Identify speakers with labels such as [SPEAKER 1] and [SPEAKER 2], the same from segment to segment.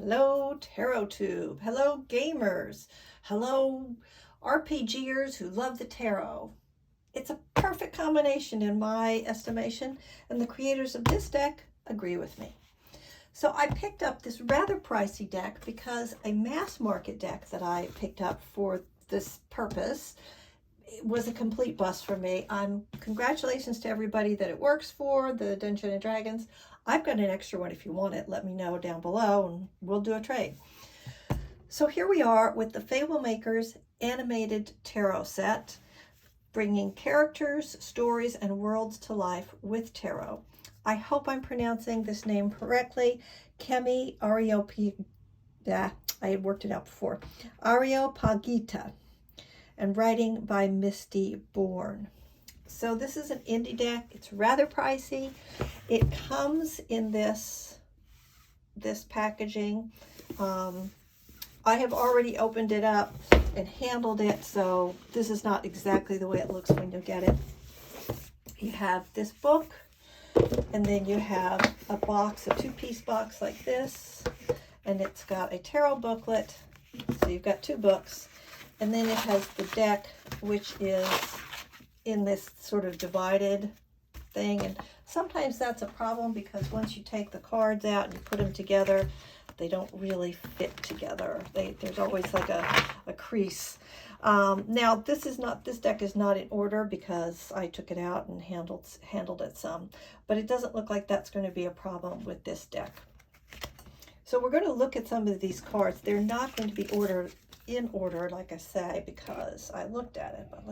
[SPEAKER 1] Hello, Tarot Tube. Hello, gamers. Hello, RPGers who love the tarot. It's a perfect combination in my estimation, and the creators of this deck agree with me. So I picked up this rather pricey deck because a mass market deck that I picked up for this purpose was a complete bust for me. Congratulations to everybody that it works for, the Dungeons and Dragons. I've got an extra one if you want it. Let me know down below and we'll do a trade. So here we are with the Fablemaker's animated tarot set, bringing characters, stories, and worlds to life with tarot. I hope I'm pronouncing this name correctly. Kemi Areopagita. I had worked it out before. Areopagita. And writing by Misty Bourne. So this is an indie deck. It's rather pricey. It comes in this packaging. I have already opened it up and handled it, so this is not exactly the way it looks when you get it. You have this book, and then you have a box, a two-piece box like this, and it's got a tarot booklet. So you've got two books. And then it has the deck, which is in this sort of divided thing. And sometimes that's a problem because once you take the cards out and you put them together, they don't really fit together. There's always like a crease. Now this deck is not in order because I took it out and handled it some. But it doesn't look like that's going to be a problem with this deck. So we're going to look at some of these cards. They're not going to be in order, like I say, because I looked at it, but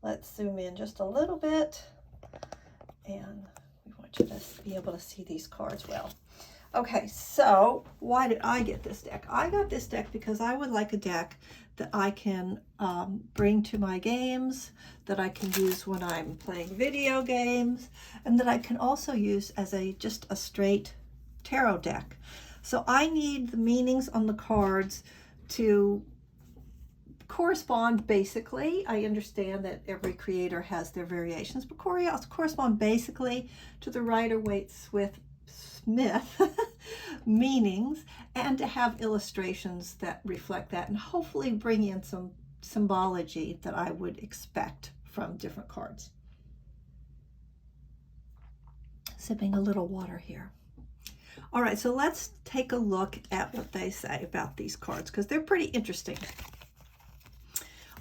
[SPEAKER 1] let's zoom in just a little bit, and we want you to be able to see these cards well. Okay, so why did I get this deck? I got this deck because I would like a deck that I can bring to my games, that I can use when I'm playing video games, and that I can also use as just a straight tarot deck. So I need the meanings on the cards to correspond basically. I understand that every creator has their variations, but correspond basically to the Rider-Waite-Smith meanings, and to have illustrations that reflect that, and hopefully bring in some symbology that I would expect from different cards. Sipping a little water here. All right, so let's take a look at what they say about these cards, because they're pretty interesting.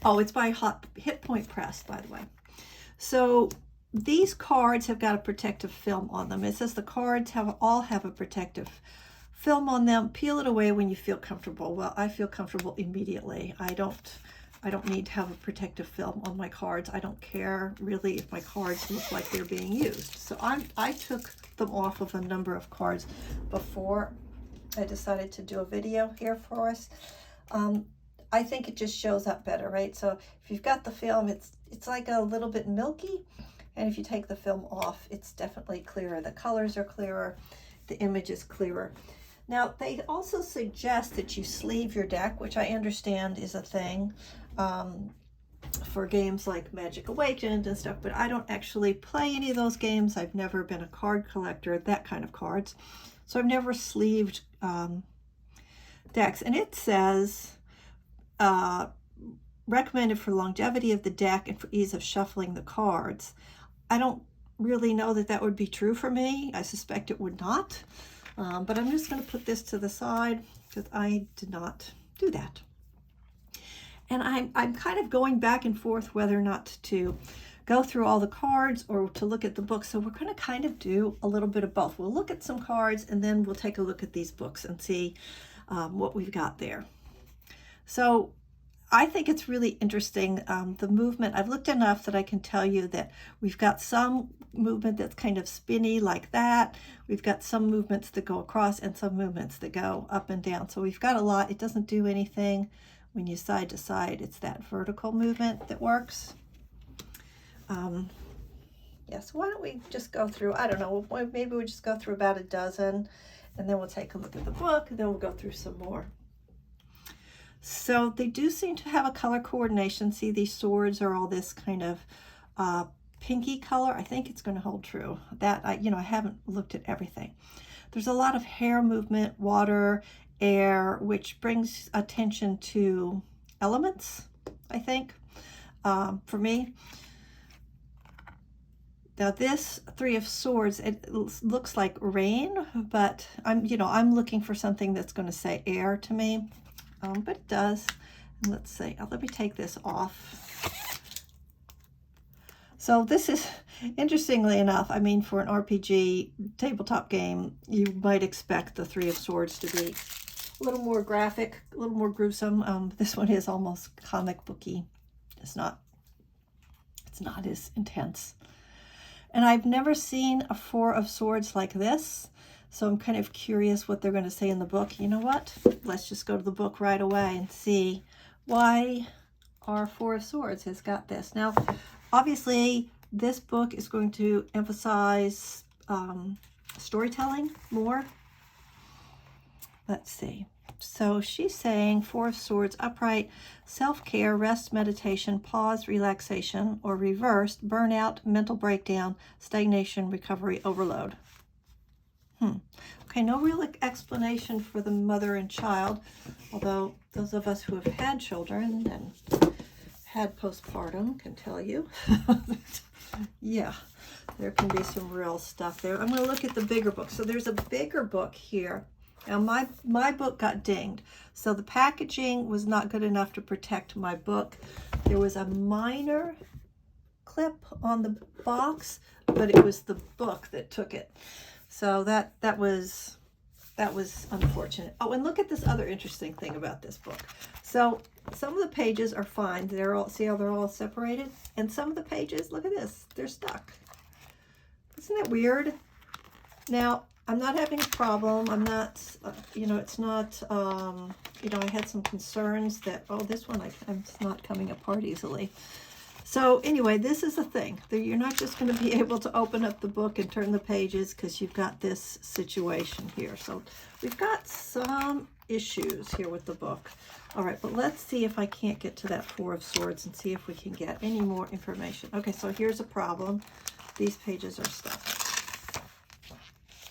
[SPEAKER 1] Oh, it's by Hit Point Press, by the way. So these cards have got a protective film on them. It says the cards all have a protective film on them. Peel it away when you feel comfortable. Well, I feel comfortable immediately. I don't need to have a protective film on my cards. I don't care really if my cards look like they're being used. So I took them off of a number of cards before I decided to do a video here for us. I think it just shows up better, right? So if you've got the film, it's like a little bit milky, and if you take the film off, it's definitely clearer. The colors are clearer, the image is clearer. Now, they also suggest that you sleeve your deck, which I understand is a thing for games like Magic Awakened and stuff, but I don't actually play any of those games. I've never been a card collector, that kind of cards. So I've never sleeved decks. And it says, recommended for longevity of the deck and for ease of shuffling the cards. I don't really know that that would be true for me. I suspect it would not. But I'm just going to put this to the side because I did not do that. And I'm kind of going back and forth whether or not to go through all the cards or to look at the books. So we're going to kind of do a little bit of both. We'll look at some cards and then we'll take a look at these books and see what we've got there. So I think it's really interesting, the movement. I've looked enough that I can tell you that we've got some movement that's kind of spinny like that. We've got some movements that go across and some movements that go up and down. So we've got a lot. It doesn't do anything when you side to side. It's that vertical movement that works. Yes, why don't we just go through, I don't know, maybe we'll just go through about a dozen, and then we'll take a look at the book, and then we'll go through some more. So they do seem to have a color coordination. See, these swords are all this kind of pinky color. I think it's going to hold true. That I haven't looked at everything. There's a lot of hair movement, water, air, which brings attention to elements, I think, for me. Now this Three of Swords, it looks like rain, but I'm looking for something that's going to say air to me, but it does. And let's see, let me take this off. So this is, interestingly enough, I mean, for an RPG tabletop game, you might expect the Three of Swords to be a little more graphic, a little more gruesome. This one is almost comic booky. It's not as intense. And I've never seen a Four of Swords like this, so I'm kind of curious what they're going to say in the book. You know what? Let's just go to the book right away and see why our Four of Swords has got this. Now, obviously, this book is going to emphasize storytelling more. Let's see. So she's saying Four of Swords, upright, self-care, rest, meditation, pause, relaxation, or reversed, burnout, mental breakdown, stagnation, recovery, overload. Okay, no real explanation for the mother and child, although those of us who have had children and had postpartum can tell you that, yeah, there can be some real stuff there. I'm going to look at the bigger book. So there's a bigger book here. Now my book got dinged, so the packaging was not good enough to protect my book. There was a minor clip on the box, but it was the book that took it. So that was unfortunate. Oh, and look at this other interesting thing about this book. So some of the pages are fine. They're all, see how they're all separated? And some of the pages, look at this, they're stuck. Isn't that weird? Now, I'm not having a problem. I'm not, it's not, I had some concerns that, oh, this one, it's not coming apart easily. So anyway, this is the thing. You're not just going to be able to open up the book and turn the pages because you've got this situation here. So we've got some issues here with the book. All right, but let's see if I can't get to that Four of Swords and see if we can get any more information. Okay, so here's a problem. These pages are stuck.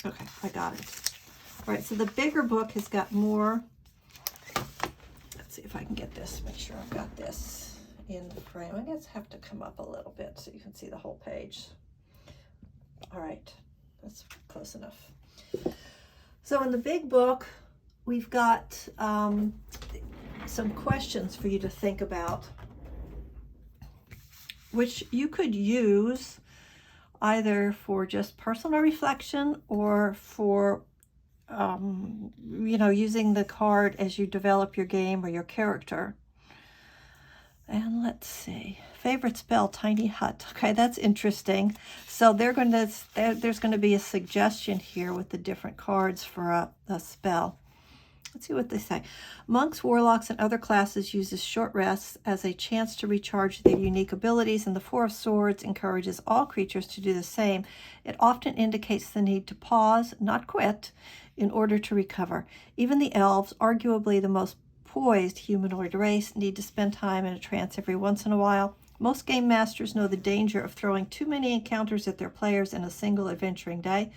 [SPEAKER 1] Okay, I got it. All right, so the bigger book has got more. Let's see if I can get this, make sure I've got this in the frame. I guess I have to come up a little bit so you can see the whole page. All right, that's close enough. So in the big book, we've got some questions for you to think about, which you could use either for just personal reflection or for, using the card as you develop your game or your character. And let's see, favorite spell, tiny hut. Okay, that's interesting. So there's going to be a suggestion here with the different cards for a spell. Let's see what they say. Monks, warlocks, and other classes uses short rests as a chance to recharge their unique abilities, and the Four of Swords encourages all creatures to do the same. It often indicates the need to pause, not quit, in order to recover. Even the elves, arguably the most poised humanoid race, need to spend time in a trance every once in a while. Most game masters know the danger of throwing too many encounters at their players in a single adventuring day.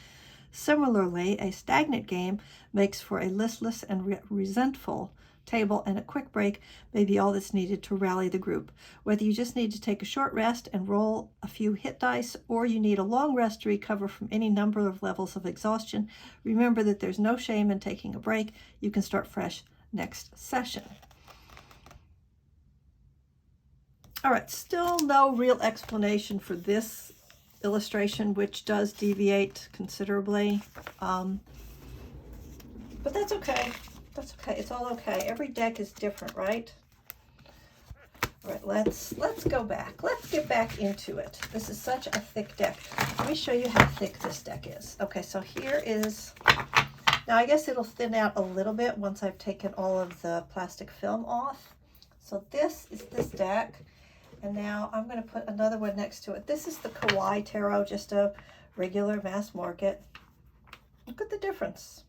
[SPEAKER 1] Similarly, a stagnant game makes for a listless and resentful table, and a quick break may be all that's needed to rally the group. Whether you just need to take a short rest and roll a few hit dice, or you need a long rest to recover from any number of levels of exhaustion, remember that there's no shame in taking a break. You can start fresh next session. All right, still no real explanation for this illustration, which does deviate considerably, but that's okay. That's okay. It's all okay. Every deck is different, right? All right, let's go back. Let's get back into it. This is such a thick deck. Let me show you how thick this deck is. Okay, so here is, now I guess it'll thin out a little bit once I've taken all of the plastic film off. So this is this deck. And now I'm going to put another one next to it. This is the Kawaii Tarot, just a regular mass market. Look at the difference.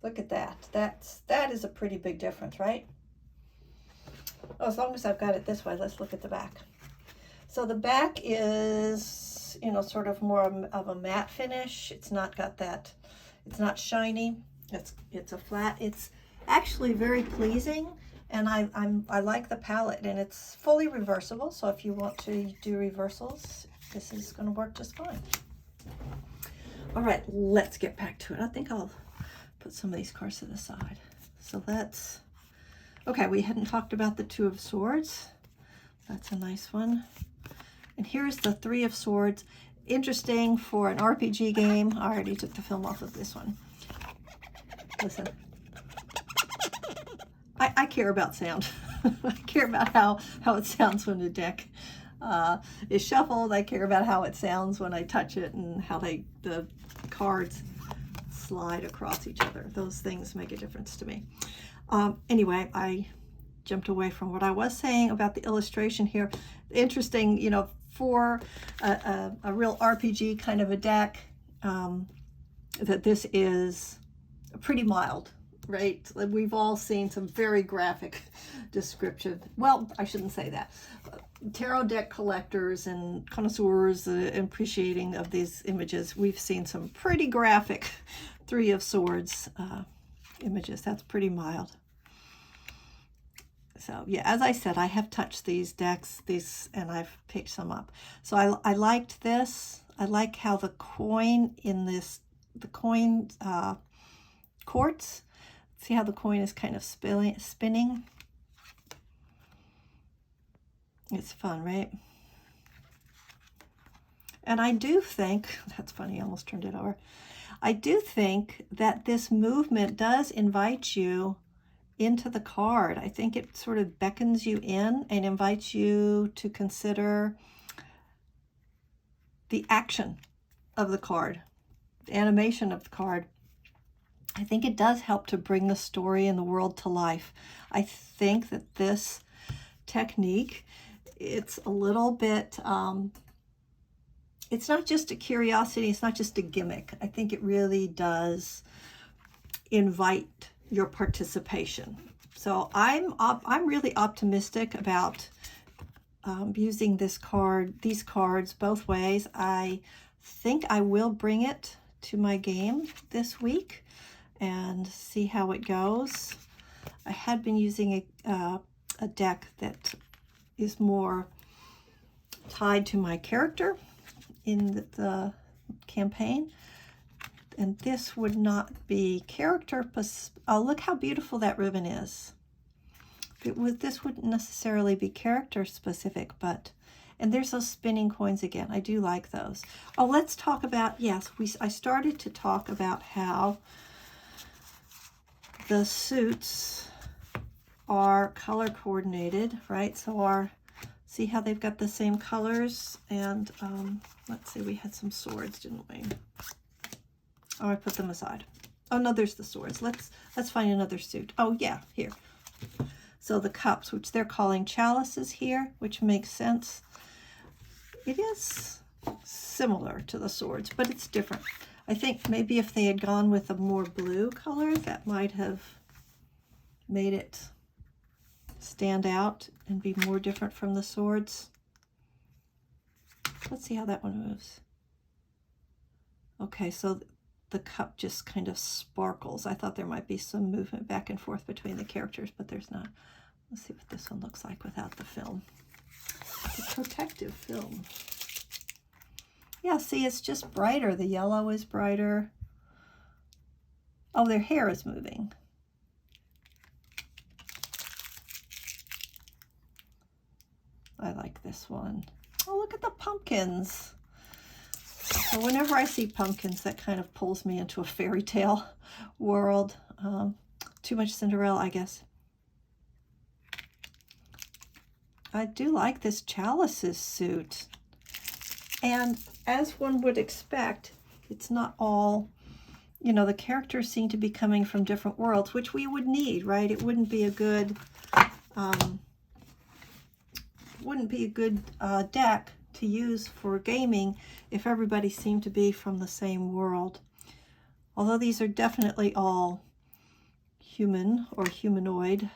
[SPEAKER 1] Look at that. That is a pretty big difference, right? Oh, as long as I've got it this way, let's look at the back. So the back is you know, sort of more of a matte finish. It's not got that, it's not shiny. It's a flat. It's actually very pleasing, and I like the palette, and it's fully reversible. So if you want to do reversals, this is going to work just fine. All right, let's get back to it. I think I'll put some of these cards to the side. So let's, okay, we hadn't talked about the Two of Swords. That's a nice one. And here's the Three of Swords. Interesting for an RPG game. I already took the film off of this one. Listen. I care about sound. I care about how it sounds when the deck is shuffled. I care about how it sounds when I touch it and how the cards slide across each other. Those things make a difference to me. Anyway, I jumped away from what I was saying about the illustration here. Interesting, you know, for a real RPG kind of a deck, that this is pretty mild, right? We've all seen some very graphic description. Well, I shouldn't say that. Tarot deck collectors and connoisseurs appreciating of these images, we've seen some pretty graphic Three of Swords images. That's pretty mild. So yeah, as I said, I have touched these decks, and I've picked some up. So I liked this. I like how the coin in this, the coin quartz, see how the coin is kind of spinning? It's fun, right? And I do think, that's funny, I almost turned it over. I do think that this movement does invite you into the card. I think it sort of beckons you in and invites you to consider the action of the card, the animation of the card. I think it does help to bring the story and the world to life. I think that this technique, it's a little bit, it's not just a curiosity, it's not just a gimmick. I think it really does invite your participation. So I'm really optimistic about using these cards both ways. I think I will bring it to my game this week and see how it goes. I had been using a deck that is more tied to my character in the campaign. And this would not be character, oh, look how beautiful that ribbon is. This wouldn't necessarily be character specific, but, and there's those spinning coins again. I do like those. Oh, let's talk about, yes, I started to talk about how the suits are color coordinated, right? So see how they've got the same colors, and let's see, we had some swords, didn't we? Oh, I put them aside. Oh no, there's the swords. Let's find another suit. Oh yeah, here. So the cups, which they're calling chalices here, which makes sense. It is similar to the swords, but it's different. I think maybe if they had gone with a more blue color, that might have made it stand out and be more different from the swords. Let's see how that one moves. Okay, so the cup just kind of sparkles. I thought there might be some movement back and forth between the characters, but there's not. Let's see what this one looks like without the film. The protective film. Yeah, see, it's just brighter. The yellow is brighter. Oh, their hair is moving. I like this one. Oh, look at the pumpkins. So whenever I see pumpkins, that kind of pulls me into a fairy tale world. Too much Cinderella, I guess. I do like this chalices suit. And as one would expect, it's not all, you know, the characters seem to be coming from different worlds, which we would need, right? It wouldn't be a good, deck to use for gaming if everybody seemed to be from the same world. Although these are definitely all human or humanoid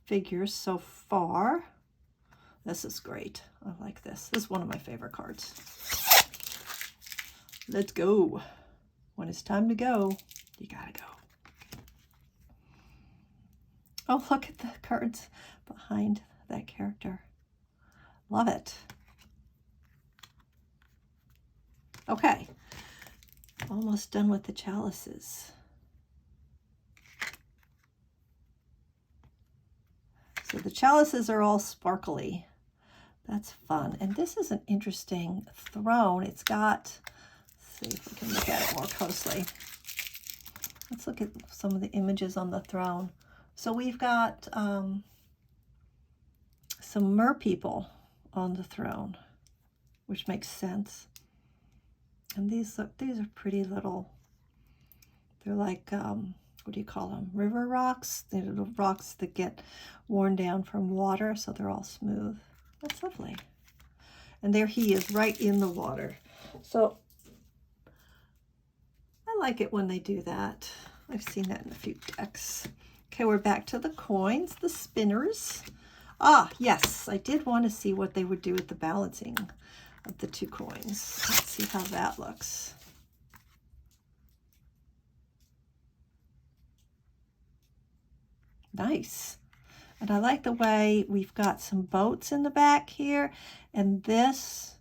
[SPEAKER 1] figures so far. This is great. I like this. This is one of my favorite cards. Let's go. When it's time to go, you gotta go. Oh, look at the cards behind that character. Love it. Okay, almost done with the chalices. So the chalices are all sparkly. That's fun. And this is an interesting throne. It's got, let's see if we can look at it more closely. Let's look at some of the images on the throne. So we've got some mer people on the throne, which makes sense. And these are pretty little, they're like, what do you call them? River rocks. They're little rocks that get worn down from water, so they're all smooth. That's lovely. And there he is right in the water. So I like it when they do that. I've seen that in a few decks. Okay, we're back to the coins, the spinners. Ah, yes, I did want to see what they would do with the balancing of the two coins. Let's see how that looks. Nice. And I like the way we've got some boats in the back here, and this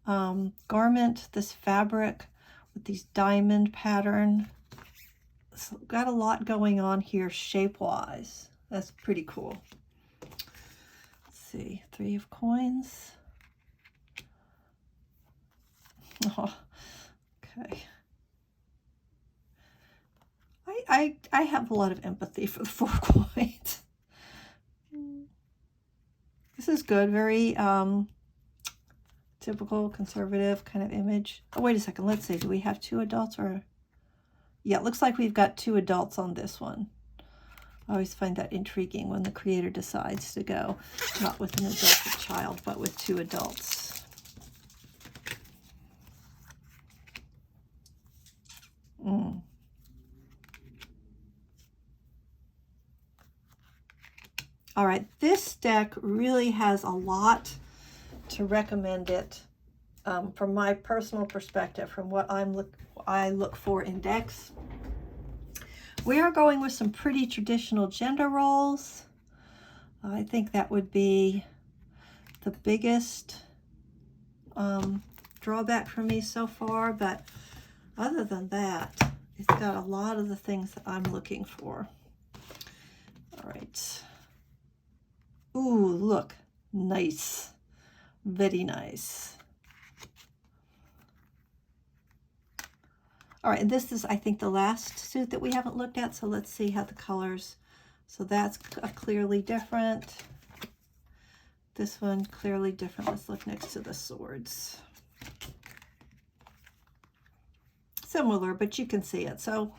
[SPEAKER 1] garment, this fabric with these diamond pattern. It's got a lot going on here shape-wise. That's pretty cool. Let's see, 3 of coins. Oh, okay. I have a lot of empathy for the 4 coins. This is good, very typical conservative kind of image. Oh, wait a second, let's see, do we have 2 adults or? Yeah, it looks like we've got 2 adults on this one. I always find that intriguing when the creator decides to go not with an adult child, but with 2 adults. All right, this deck really has a lot to recommend it from my personal perspective, from what I look for in decks. We are going with some pretty traditional gender roles. I think that would be the biggest drawback for me so far, but other than that, it's got a lot of the things that I'm looking for. All right. Ooh, look, nice, very nice. All right, and this is, I think, the last suit that we haven't looked at, so let's see how the colors. So that's clearly different. This one, clearly different. Let's look next to the swords. Similar, but you can see it. So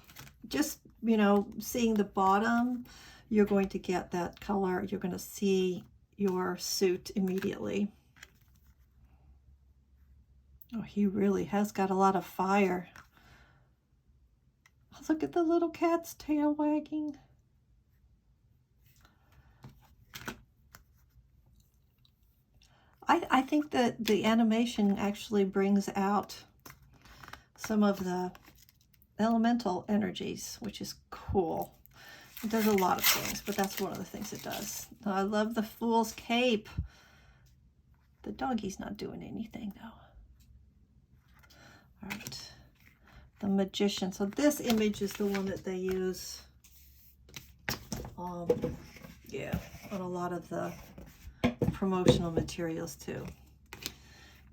[SPEAKER 1] just, you know, seeing the bottom, you're going to get that color. You're going to see your suit immediately. Oh, he really has got a lot of fire. Look at the little cat's tail wagging. I think that the animation actually brings out some of the elemental energies, which is cool. It does a lot of things, but that's one of the things it does. I love the Fool's Cape. The doggy's not doing anything, though. All right. The Magician. So this image is the one that they use yeah, on a lot of the promotional materials too.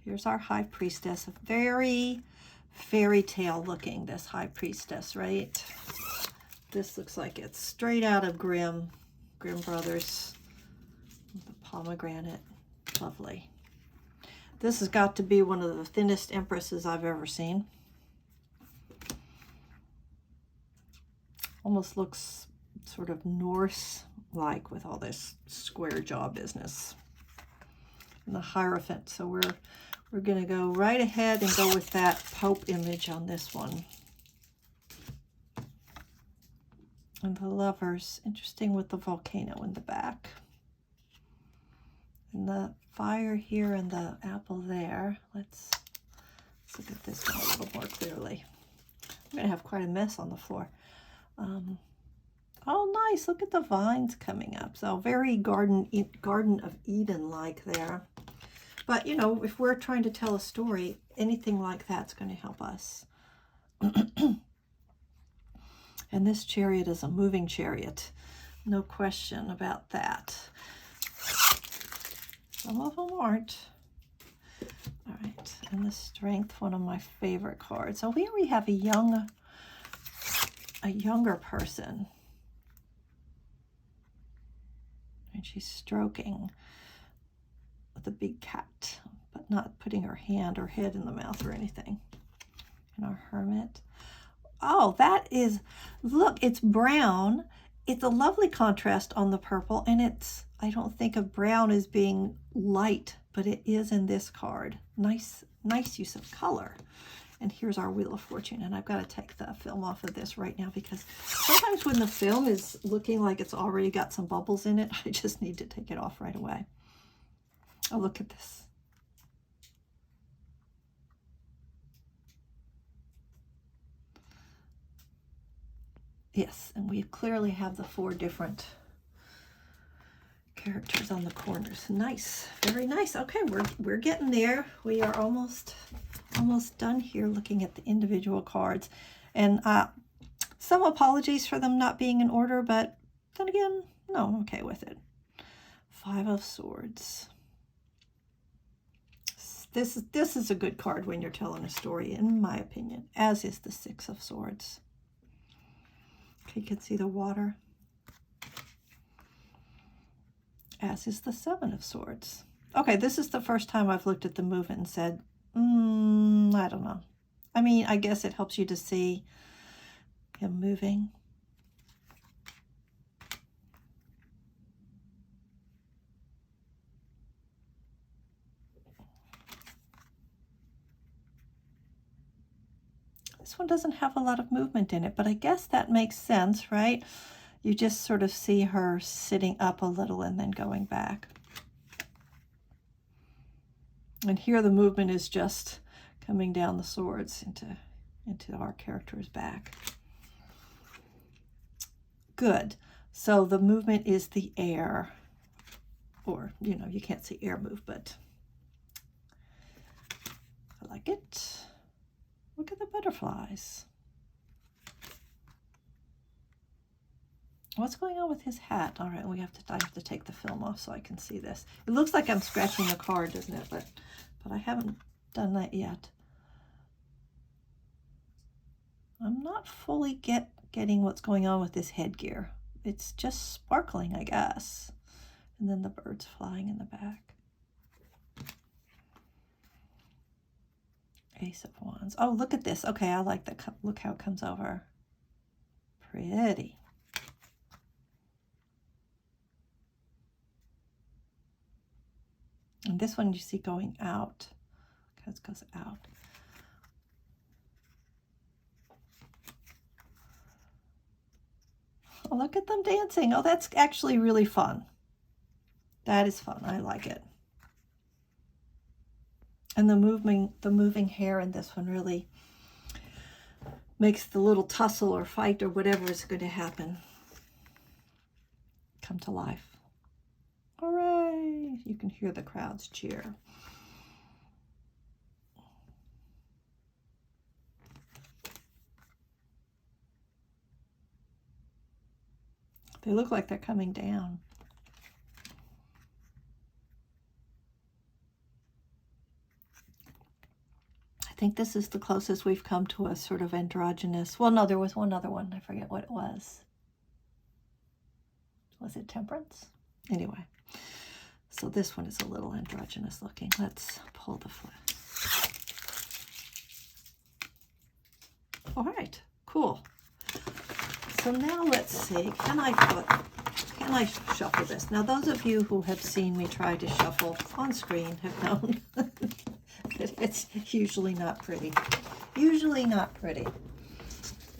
[SPEAKER 1] Here's our High Priestess. Very fairy tale looking, this High Priestess, right? This looks like it's straight out of Grimm Brothers. The pomegranate. Lovely. This has got to be one of the thinnest empresses I've ever seen. Almost looks sort of Norse-like with all this square jaw business. And the Hierophant. So we're going to go right ahead and go with that Pope image on this one. And the Lovers. Interesting with the volcano in the back. And the fire here and the apple there. Let's Let's look at this one a little more clearly. I'm going to have quite a mess on the floor. Oh, nice. Look at the vines coming up. So very Garden of Eden-like there. But, you know, if we're trying to tell a story, anything like that's going to help us. And this chariot is a moving chariot. No question about that. Some of them aren't. All right, and the Strength, one of my favorite cards. So here we have a younger person. And she's stroking with a big cat, but not putting her hand or head in the mouth or anything. And our Hermit. Oh, that is, look, it's brown. It's a lovely contrast on the purple, and it's, I don't think of brown as being light, but it is in this card. Nice use of color. And here's our Wheel of Fortune, and I've got to take the film off of this right now because sometimes when the film is looking like it's already got some bubbles in it, I just need to take it off right away. Oh, look at this. Yes, and we clearly have the 4 different characters on the corners. Nice, very nice. Okay, we're getting there. We are almost done here looking at the individual cards. And some apologies for them not being in order, but then again, no, I'm okay with it. 5 of Swords. This is a good card when you're telling a story, in my opinion, as is the 6 of Swords. Okay, you can see the water. As is the 7 of Swords. Okay, this is the first time I've looked at the movement and said, I don't know. I mean, I guess it helps you to see him moving. This one doesn't have a lot of movement in it, but I guess that makes sense, right? You just sort of see her sitting up a little and then going back. And here the movement is just coming down the swords into our character's back. Good. So the movement is the air, or, you know, you can't see air move, but I like it. Look at the butterflies. What's going on with his hat? All right, I have to take the film off so I can see this. It looks like I'm scratching the card, doesn't it? But I haven't done that yet. I'm not fully getting what's going on with this headgear. It's just sparkling, I guess. And then the birds flying in the back. Ace of Wands. Oh, look at this. Okay, I like that. Look how it comes over. Pretty. And this one you see going out. Because it goes out. Oh, look at them dancing. Oh, that's actually really fun. That is fun. I like it. And the moving hair in this one really makes the little tussle or fight or whatever is going to happen come to life. Hooray! You can hear the crowds cheer. They look like they're coming down. I think this is the closest we've come to a sort of androgynous. Well, no, there was one other one. I forget what it was. Was it Temperance? Anyway, so this one is a little androgynous looking. Let's pull the flip. All right, cool. So now let's see. Can I shuffle this? Now, those of you who have seen me try to shuffle on screen have known it's usually not pretty. Usually not pretty.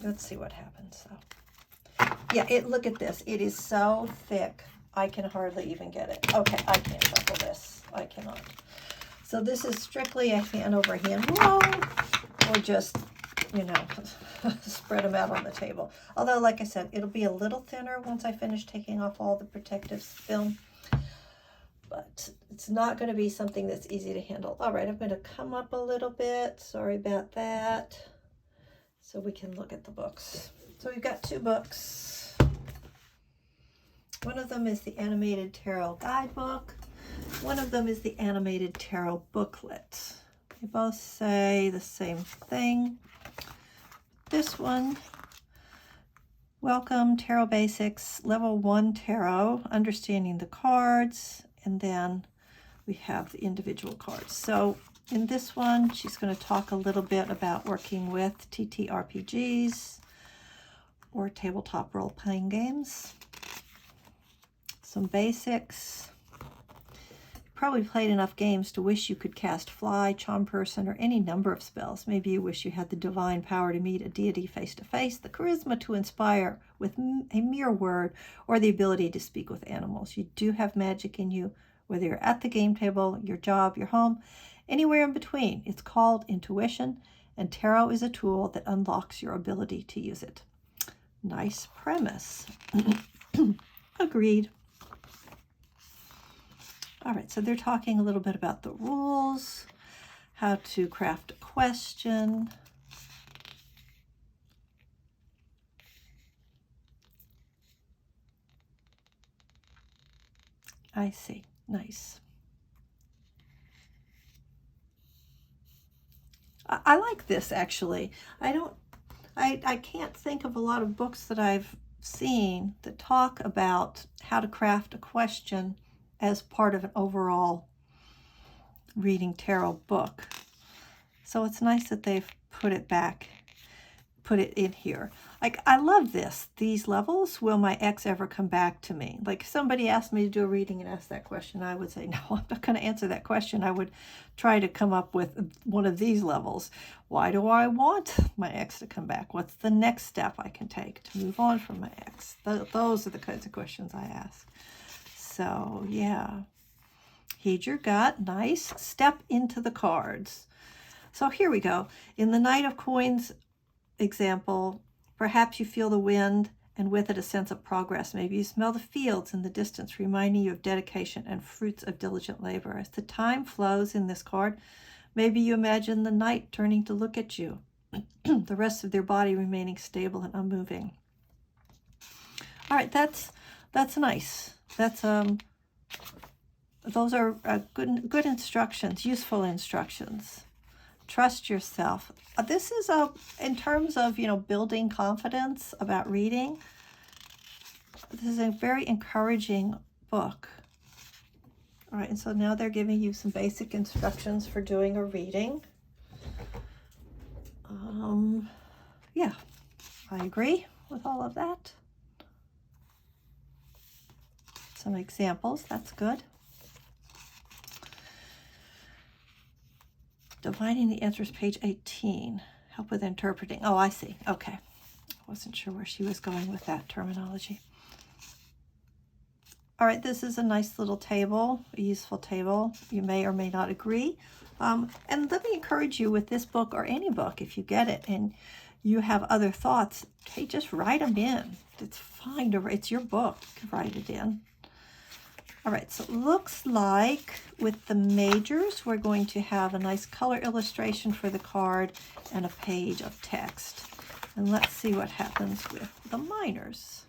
[SPEAKER 1] Let's see what happens. So, yeah, look at this. It is so thick, I can hardly even get it. Okay, I can't shuffle this. I cannot. So this is strictly a hand over hand roll, or just, you know, spread them out on the table. Although, like I said, it'll be a little thinner once I finish taking off all the protective film. But it's not going to be something that's easy to handle. All right, I'm going to come up a little bit. Sorry about that. So we can look at the books. So we've got 2 books. One of them is the Animated Tarot Guidebook. One of them is the Animated Tarot Booklet. They both say the same thing. This one, Welcome Tarot Basics, Level 1 Tarot, Understanding the Cards, and then we have the individual cards. So in this one, she's going to talk a little bit about working with TTRPGs or tabletop role-playing games. Some basics. Probably played enough games to wish you could cast Fly, Charm Person, or any number of spells. Maybe you wish you had the divine power to meet a deity face to face, the charisma to inspire with a mere word, or the ability to speak with animals. You do have magic in you, whether you're at the game table, your job, your home, anywhere in between. It's called intuition, and tarot is a tool that unlocks your ability to use it. Nice premise. Agreed. All right, so they're talking a little bit about the rules, how to craft a question. I see. Nice. I like this, actually. I can't think of a lot of books that I've seen that talk about how to craft a question as part of an overall reading tarot book. So it's nice that they've put it in here. Like, I love this. These levels, will my ex ever come back to me? Like, if somebody asked me to do a reading and asked that question, I would say, no, I'm not going to answer that question. I would try to come up with one of these levels. Why do I want my ex to come back? What's the next step I can take to move on from my ex? Those are the kinds of questions I ask. So, yeah. Heed your gut. Nice. Step into the cards. So here we go. In the Knight of Coins example, perhaps you feel the wind and with it a sense of progress. Maybe you smell the fields in the distance, reminding you of dedication and fruits of diligent labor. As the time flows in this card, maybe you imagine the knight turning to look at you, the rest of their body remaining stable and unmoving. All right, that's nice. That's those are good instructions, useful instructions. Trust yourself. This is in terms of, building confidence about reading. This is a very encouraging book. All right, and so now they're giving you some basic instructions for doing a reading. Yeah, I agree with all of that. Some examples, that's good. Divining the answers, page 18. Help with interpreting. Oh, I see. Okay. I wasn't sure where she was going with that terminology. All right, this is a nice little table, a useful table. You may or may not agree. And let me encourage you with this book or any book, if you get it and you have other thoughts, okay, just write them in. It's fine to write. It's your book. You can write it in. All right, so it looks like with the majors, we're going to have a nice color illustration for the card and a page of text. And let's see what happens with the minors.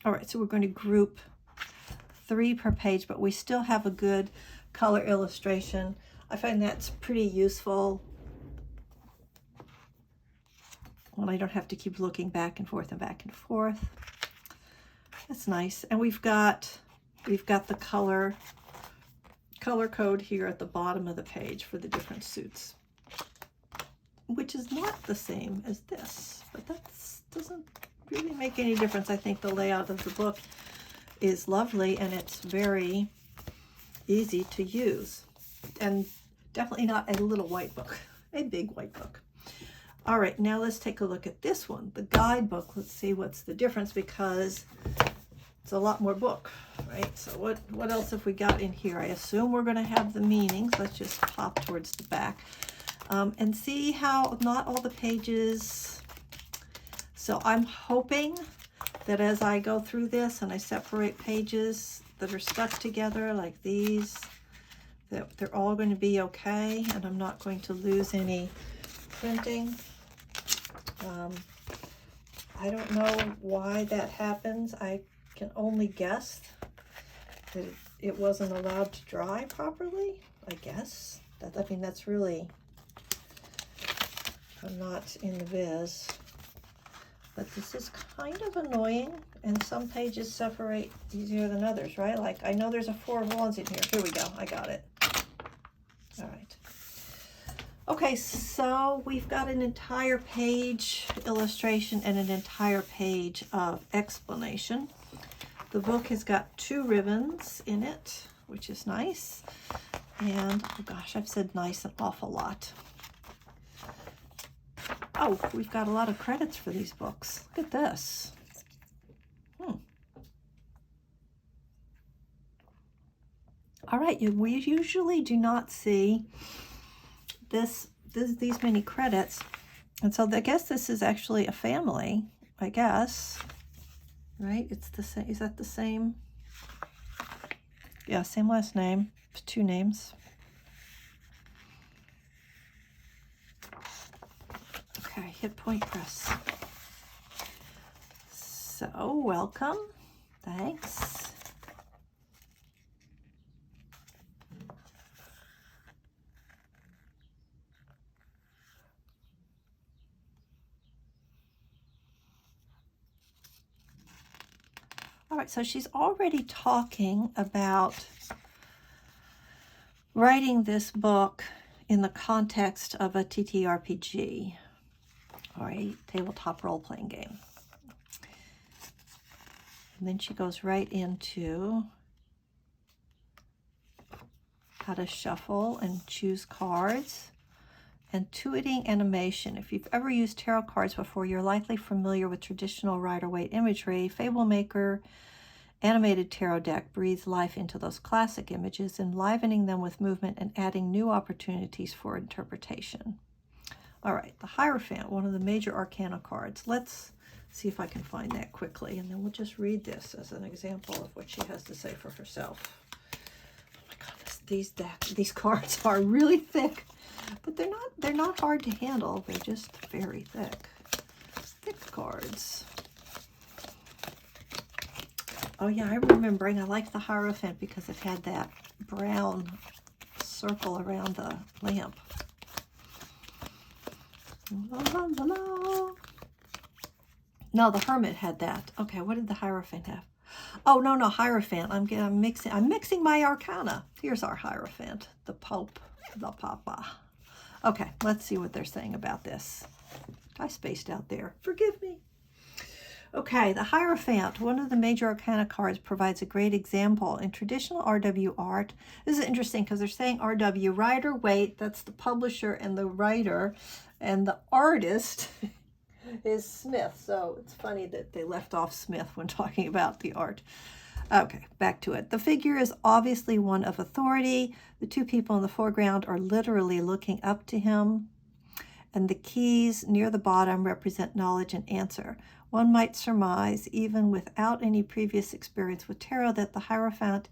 [SPEAKER 1] All right, so we're going to group 3 per page, but we still have a good color illustration. I find that's pretty useful when I don't have to keep looking back and forth and back and forth. That's nice. And we've got the color code here at the bottom of the page for the different suits, which is not the same as this, but that doesn't really make any difference. I think the layout of the book is lovely and it's very easy to use, and definitely not a little white book, a big white book. All right, now let's take a look at this one, the guidebook. Let's see what's the difference, because it's a lot more book, right? So what else have we got in here? I assume we're going to have the meanings. Let's just pop towards the back and see how not all the pages. So I'm hoping that as I go through this and I separate pages that are stuck together like these, that they're all going to be okay and I'm not going to lose any printing. I don't know why that happens. I can only guess that it wasn't allowed to dry properly, I guess. I mean, that's really, I'm not in the biz. But this is kind of annoying, and some pages separate easier than others, right? Like, I know there's a 4 of wands in here. Here we go. I got it. All right. Okay, so we've got an entire page illustration and an entire page of explanation. The book has got 2 ribbons in it, which is nice. And, oh gosh, I've said nice an awful lot. Oh, we've got a lot of credits for these books. Look at this. All right, we usually do not see these many credits. And so I guess this is actually a family, I guess. Right? It's the same. Is that the same? Yeah, same last name. 2 names. Okay, Hit Point Press. So, welcome. Thanks. All right, so she's already talking about writing this book in the context of a TTRPG, or a tabletop role-playing game. And then she goes right into how to shuffle and choose cards. Intuiting animation. If you've ever used tarot cards before, you're likely familiar with traditional Rider-Waite imagery. Fablemaker animated tarot deck breathes life into those classic images, enlivening them with movement and adding new opportunities for interpretation. All right, the Hierophant, one of the major arcana cards. Let's see if I can find that quickly, and then we'll just read this as an example of what she has to say for herself. Oh my goodness, these cards are really thick. But they're not hard to handle. They're just very thick. Thick cards. Oh yeah, I'm remembering I liked the Hierophant because it had that brown circle around the lamp. La, la, la, la. No, the Hermit had that. Okay, what did the Hierophant have? Oh, no, Hierophant. I'm mixing my arcana. Here's our Hierophant. The Pope, the Papa. Okay, let's see what they're saying about this. I spaced out there. Forgive me. Okay, the Hierophant, one of the major arcana cards, provides a great example. In traditional RW art, this is interesting because they're saying RW, Rider-Waite, that's the publisher and the writer, and the artist is Smith. So it's funny that they left off Smith when talking about the art. Okay, back to it. The figure is obviously one of authority. The 2 people in the foreground are literally looking up to him, and the keys near the bottom represent knowledge and answer. One might surmise, even without any previous experience with tarot, that the Hierophant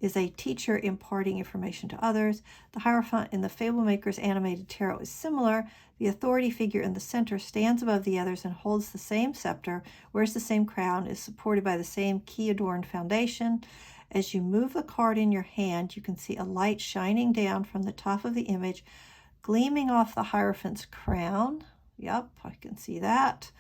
[SPEAKER 1] is a teacher imparting information to others. The Hierophant in the Fablemaker's animated tarot is similar. The authority figure in the center stands above the others and holds the same scepter, wears the same crown, is supported by the same key-adorned foundation. As you move the card in your hand, you can see a light shining down from the top of the image, gleaming off the Hierophant's crown. Yep, I can see that.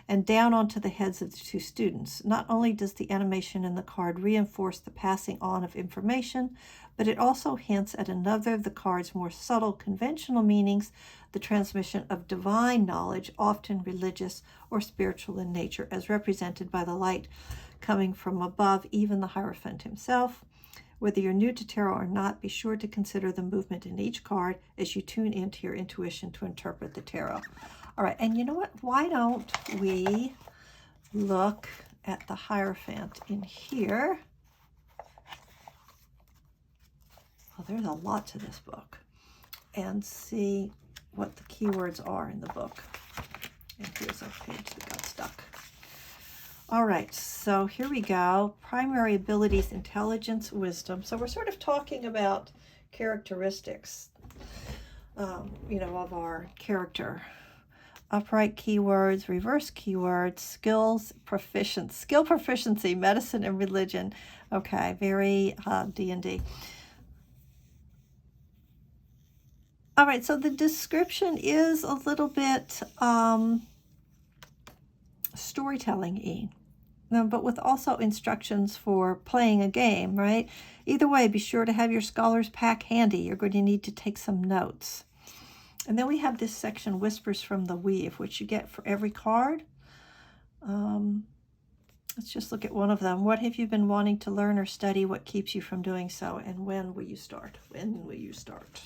[SPEAKER 1] And down onto the heads of the 2 students. Not only does the animation in the card reinforce the passing on of information, but it also hints at another of the card's more subtle conventional meanings, the transmission of divine knowledge, often religious or spiritual in nature, as represented by the light coming from above, even the Hierophant himself. Whether you're new to tarot or not, be sure to consider the movement in each card as you tune into your intuition to interpret the tarot. All right, and you know what? Why don't we look at the Hierophant in here. Well, there's a lot to this book. And see what the keywords are in the book. And here's a page that got stuck. All right, so here we go. Primary abilities, intelligence, wisdom. So we're sort of talking about characteristics, you know, of our character. Upright keywords, reverse keywords, skills, skill proficiency, medicine and religion. Okay, very D&D. All right, so the description is a little bit storytelling-y, but with also instructions for playing a game, right? Either way, be sure to have your scholar's pack handy. You're going to need to take some notes. And then we have this section, Whispers from the Weave, which you get for every card. Let's just look at one of them. What have you been wanting to learn or study? What keeps you from doing so? And when will you start? When will you start?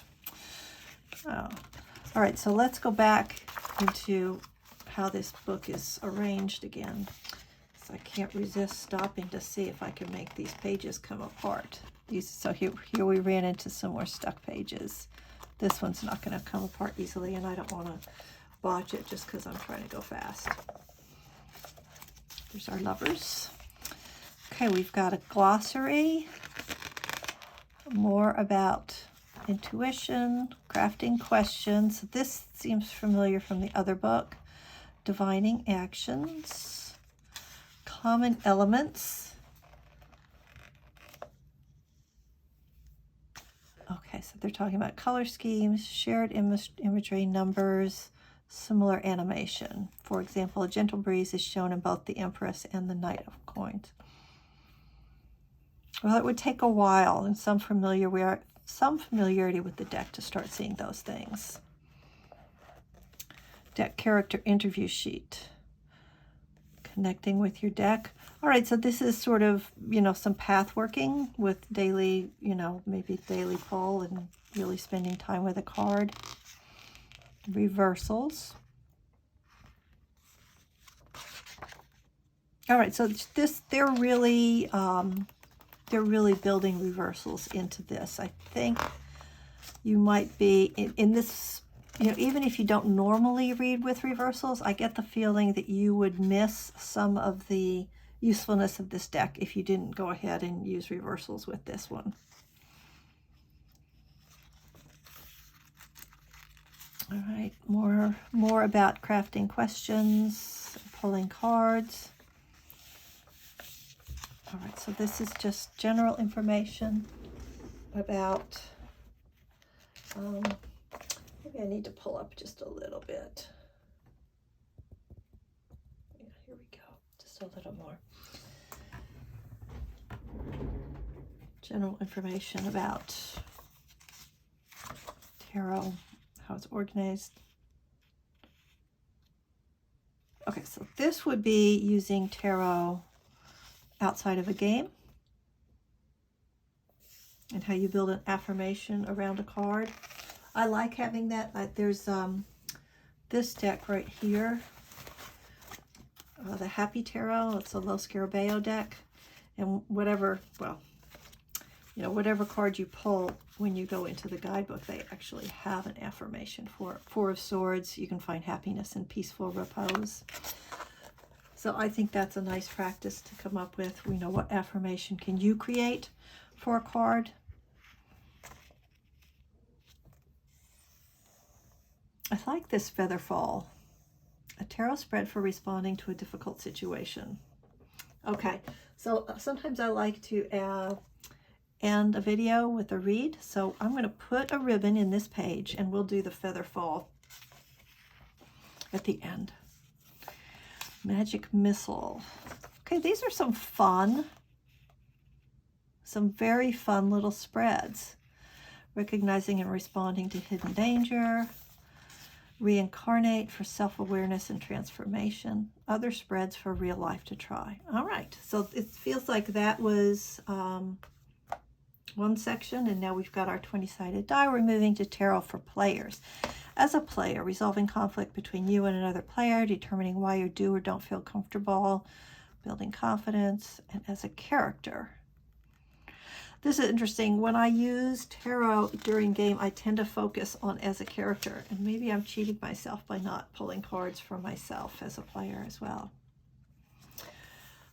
[SPEAKER 1] Oh. All right, so let's go back into how this book is arranged again. So I can't resist stopping to see if I can make these pages come apart. So here we ran into some more stuck pages. This one's not going to come apart easily, and I don't want to botch it just because I'm trying to go fast. There's our lovers. Okay, we've got a glossary. More about intuition, crafting questions. This seems familiar from the other book. Divining actions, common elements. Okay, so they're talking about color schemes, shared imagery, numbers, similar animation. For example, a gentle breeze is shown in both the Empress and the Knight of Coins. Well, it would take a while and some familiarity with the deck to start seeing those things. Deck character interview sheet. Connecting with your deck. All right, so this is sort of, you know, some path working with daily, you know, maybe daily pull and really spending time with a card. Reversals. All right, so they're really building reversals into this. I think you might be in this, you know, even if you don't normally read with reversals, I get the feeling that you would miss some of the usefulness of this deck if you didn't go ahead and use reversals with this one. All right, more about crafting questions, pulling cards. All right, so this is just general information about, maybe I need to pull up just a little bit. Yeah, here we go, just a little more. General information about tarot, how it's organized. Okay, so this would be using tarot outside of a game and how you build an affirmation around a card. I like having that. There's this deck right here, the Happy Tarot. It's a Los Scarabeo deck, and whatever, well, you know, whatever card you pull when you go into the guidebook, they actually have an affirmation for it. Four of Swords, you can find happiness and peaceful repose. So I think that's a nice practice to come up with. You know, what affirmation can you create for a card? I like this Feather Fall. A tarot spread for responding to a difficult situation. Okay, so sometimes I like to end a video with a read. So I'm going to put a ribbon in this page and we'll do the Feather Fall at the end. Magic Missile. Okay, these are some very fun little spreads. Recognizing and responding to hidden danger. Reincarnate for self-awareness and transformation. Other spreads for real life to try. All right, so it feels like that was one section, and now we've got our 20-sided die. We're moving to tarot for players. As a player, resolving conflict between you and another player, determining why you do or don't feel comfortable building confidence, and as a character. This is interesting. When I use tarot during game, I tend to focus on as a character, and maybe I'm cheating myself by not pulling cards for myself as a player as well.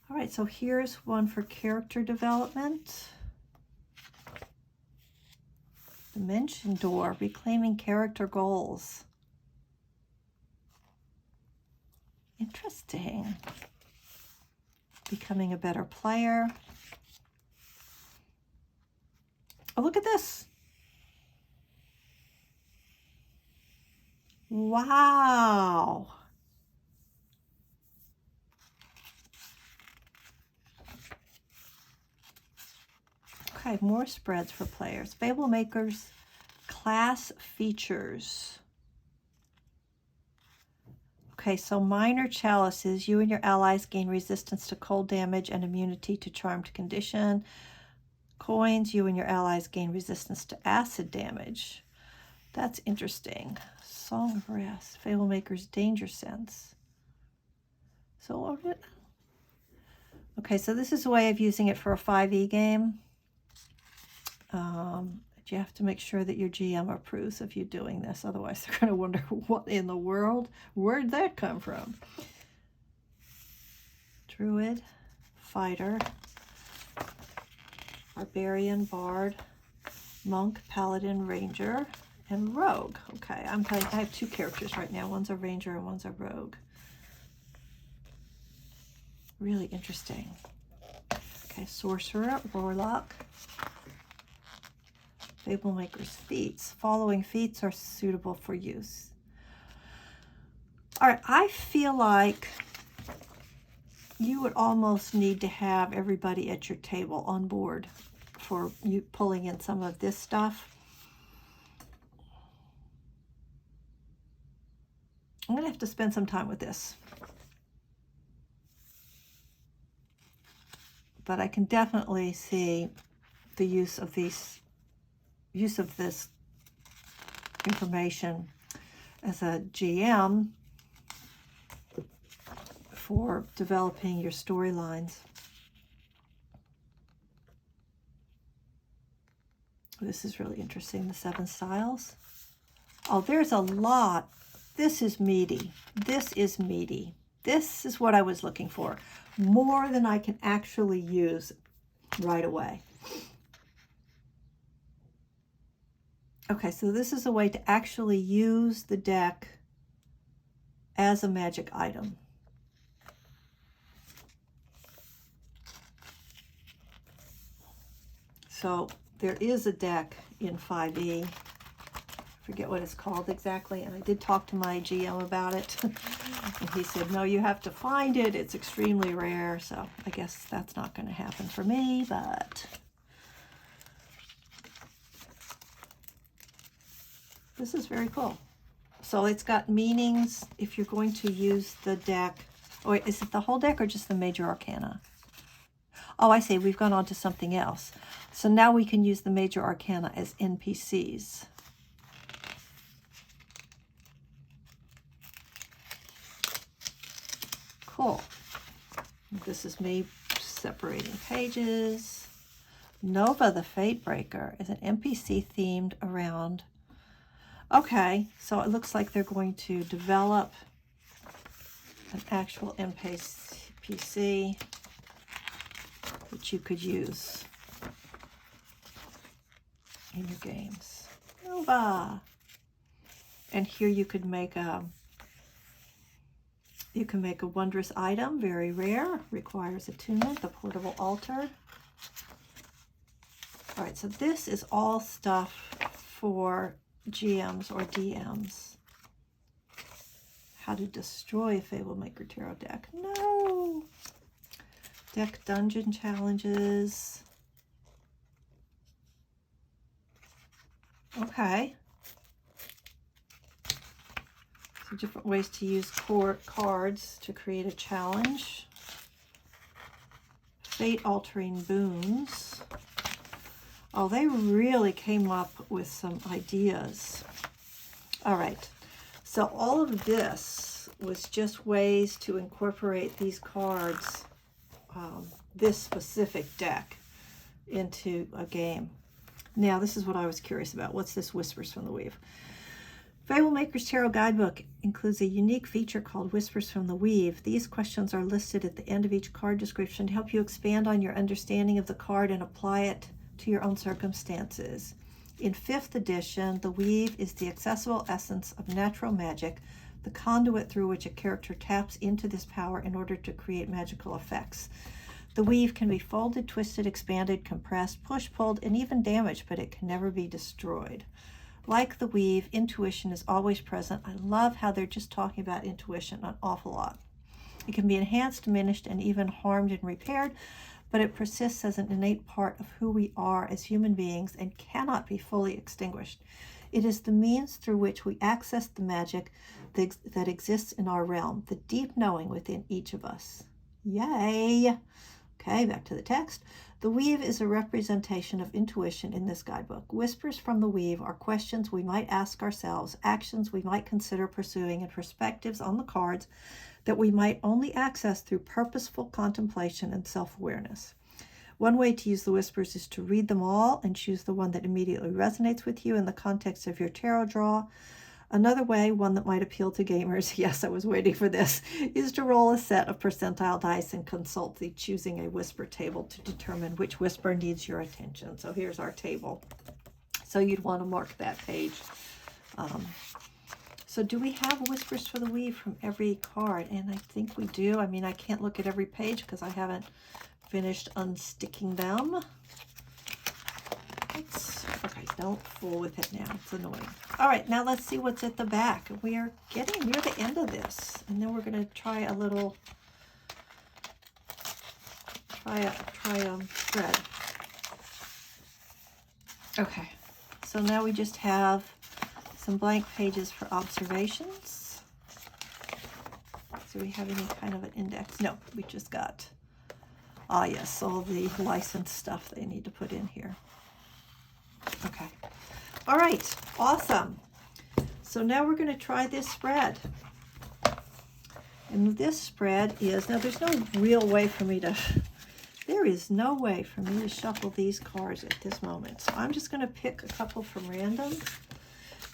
[SPEAKER 1] All right, so here's one for character development. Dimension Door, reclaiming character goals. Interesting. Becoming a better player. Oh, look at this. Wow. Okay, more spreads for players. Fablemaker's class features. Okay, so minor chalices. You and your allies gain resistance to cold damage and immunity to charmed condition. Coins. You and your allies gain resistance to acid damage. That's interesting. Song of Rest. Fablemaker's danger sense. So, okay, so this is a way of using it for a 5e game. You have to make sure that your GM approves of you doing this. Otherwise, they're going to wonder, what in the world? Where'd that come from? Druid, Fighter, Barbarian, Bard, Monk, Paladin, Ranger, and Rogue. Okay, I have two characters right now. One's a Ranger and one's a Rogue. Really interesting. Okay, Sorcerer, Warlock, Fablemaker's feats. Following feats are suitable for use. All right, I feel like you would almost need to have everybody at your table on board for you pulling in some of this stuff. I'm going to have to spend some time with this. But I can definitely see the use of this information as a GM for developing your storylines. This is really interesting, the 7 styles. Oh, there's a lot. This is meaty. This is meaty. This is what I was looking for. More than I can actually use right away. Okay, so this is a way to actually use the deck as a magic item. So there is a deck in 5e. Forget what it's called exactly, and I did talk to my GM about it. And he said, no, you have to find it. It's extremely rare, so I guess that's not going to happen for me, but this is very cool. So it's got meanings if you're going to use the deck. Oh, wait, is it the whole deck or just the major arcana? Oh, I see. We've gone on to something else. So now we can use the major arcana as NPCs. Cool. This is me separating pages. Nova the Fatebreaker is an NPC themed around. Okay, so it looks like they're going to develop an actual NPC that you could use in your games. Nova. And here you could make a wondrous item, very rare, requires attunement, the portable altar. All right, so this is all stuff for GMs or DMs. How to destroy a Fablemaker Tarot deck. No! Deck dungeon challenges. Okay. So different ways to use cards to create a challenge. Fate-altering boons. Oh, they really came up with some ideas. All right. So all of this was just ways to incorporate these cards this specific deck into a game. Now, this is what I was curious about. What's this Whispers from the Weave? Fablemaker's Tarot Guidebook includes a unique feature called Whispers from the Weave. These questions are listed at the end of each card description to help you expand on your understanding of the card and apply it to your own circumstances. In 5th edition, the weave is the accessible essence of natural magic, the conduit through which a character taps into this power in order to create magical effects. The weave can be folded, twisted, expanded, compressed, pushed, pulled, and even damaged, but it can never be destroyed. Like the weave, intuition is always present. I love how they're just talking about intuition an awful lot. It can be enhanced, diminished, and even harmed and repaired, but it persists as an innate part of who we are as human beings and cannot be fully extinguished. It is the means through which we access the magic that exists in our realm, the deep knowing within each of us. Yay! Okay, back to the text. The weave is a representation of intuition in this guidebook. Whispers from the weave are questions we might ask ourselves, actions we might consider pursuing, and perspectives on the cards that we might only access through purposeful contemplation and self-awareness. One way to use the whispers is to read them all and choose the one that immediately resonates with you in the context of your tarot draw. Another way, one that might appeal to gamers, yes, I was waiting for this, is to roll a set of percentile dice and consult the choosing a whisper table to determine which whisper needs your attention. So here's our table. So you'd want to mark that page. So do we have whispers for the weave from every card? And I think we do. I mean, I can't look at every page because I haven't finished unsticking them. Okay, don't fool with it now. It's annoying. All right, now let's see what's at the back. We are getting near the end of this. And then we're going to try a little, try a spread. Okay, so now we just have some blank pages for observations. Do we have any kind of an index? No, we just got, yes, all the licensed stuff they need to put in here. Okay. All right. Awesome. So now we're going to try this spread. And this spread is, now there's no real way for me to, there is no way for me to shuffle these cards at this moment. So I'm just going to pick a couple from random.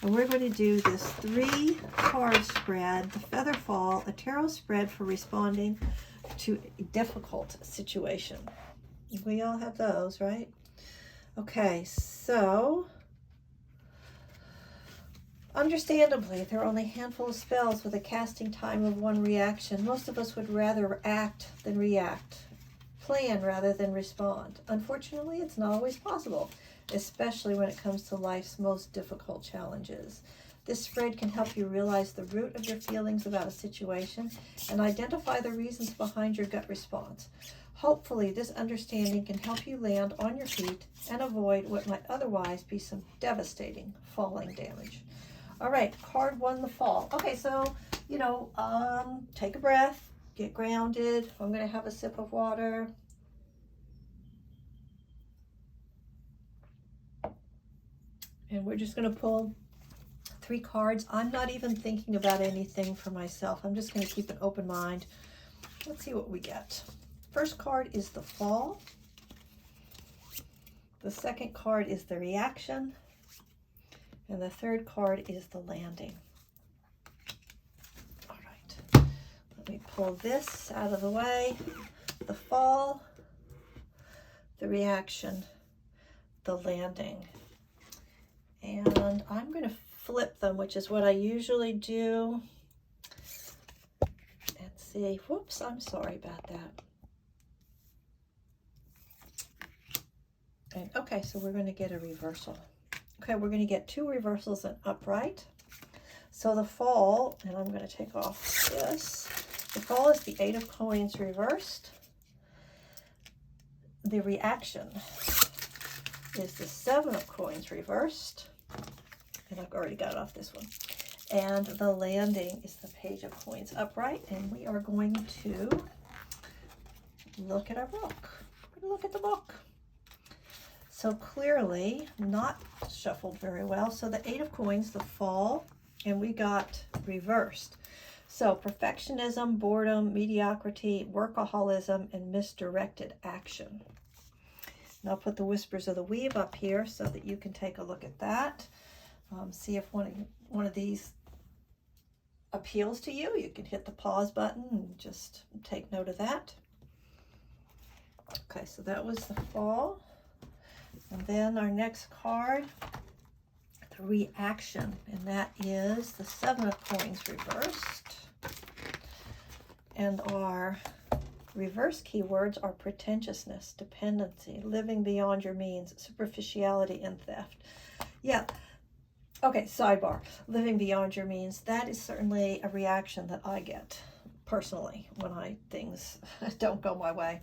[SPEAKER 1] And we're going to do this 3-card spread, the Feather Fall, a tarot spread for responding to a difficult situation. We all have those, right? Okay, so understandably, there are only a handful of spells with a casting time of 1 reaction. Most of us would rather act than react, plan rather than respond. Unfortunately, it's not always possible, especially when it comes to life's most difficult challenges. This spread can help you realize the root of your feelings about a situation and identify the reasons behind your gut response. Hopefully, this understanding can help you land on your feet and avoid what might otherwise be some devastating falling damage. All right, card 1, the fall. Okay, so, take a breath, get grounded. I'm going to have a sip of water. And we're just going to pull 3 cards. I'm not even thinking about anything for myself. I'm just going to keep an open mind. Let's see what we get. First card is the fall. The second card is the reaction. And the third card is the landing. All right. Let me pull this out of the way. The fall, the reaction, the landing. And I'm going to flip them, which is what I usually do. And see, whoops, I'm sorry about that. And okay, so we're going to get a reversal. Okay, we're going to get 2 reversals and upright. So the fall, and I'm going to take off this. The fall is the 8 of coins reversed. The reaction is the 7 of coins reversed. And I've already got off this one. And the landing is the page of coins upright. And we are going to look at our book. We're going to look at the book. So clearly not shuffled very well. So the 8 of coins, the fall, and we got reversed. So perfectionism, boredom, mediocrity, workaholism, and misdirected action. And I'll put the Whispers of the Weave up here so that you can take a look at that. See if one of these appeals to you. You can hit the pause button and just take note of that. Okay, so that was the fall. And then our next card, the reaction, and that is the 7 of Coins reversed. And our reverse keywords are pretentiousness, dependency, living beyond your means, superficiality, and theft. Yeah. Okay, sidebar. Living beyond your means. That is certainly a reaction that I get personally when things don't go my way.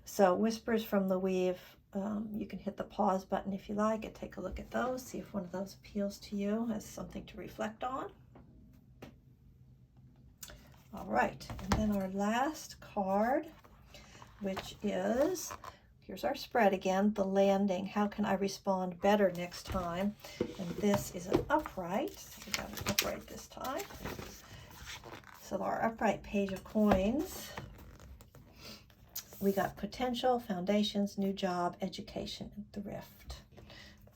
[SPEAKER 1] So Whispers from the Weave, you can hit the pause button if you like and take a look at those. See if one of those appeals to you as something to reflect on. All right, and then our last card, which is, here's our spread again, the landing. How can I respond better next time? And this is an upright. So we got an upright this time. So our upright Page of Coins. We got potential, foundations, new job, education, and thrift.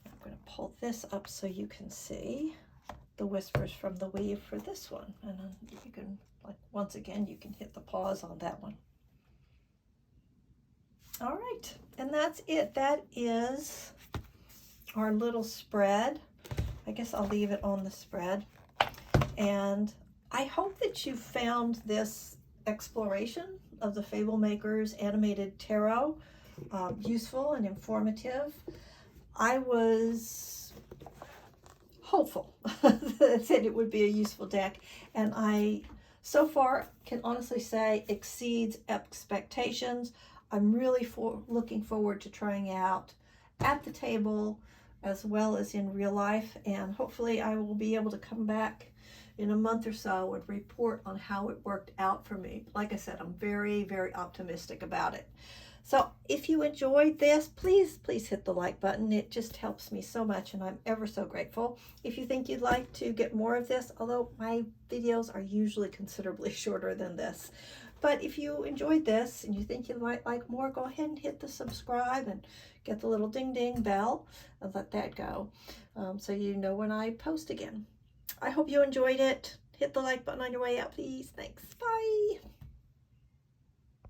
[SPEAKER 1] I'm going to pull this up so you can see the Whispers from the Weave for this one. And you can, like, once again, you can hit the pause on that one. All right, and that's it. That is our little spread. I guess I'll leave it on the spread. And I hope that you found this exploration of the Fablemaker's animated tarot useful and informative. I was hopeful that it would be a useful deck, and I so far can honestly say exceeds expectations. I'm really looking forward to trying out at the table as well as in real life, and hopefully I will be able to come back in a month or so and report on how it worked out for me. Like I said, I'm very, very optimistic about it. So if you enjoyed this, please hit the like button. It just helps me so much, and I'm ever so grateful. If you think you'd like to get more of this, although my videos are usually considerably shorter than this, but if you enjoyed this and you think you might like more, go ahead and hit the subscribe and get the little ding ding bell and let that go so you know when I post again. I hope you enjoyed it. Hit the like button on your way out, please. Thanks. Bye.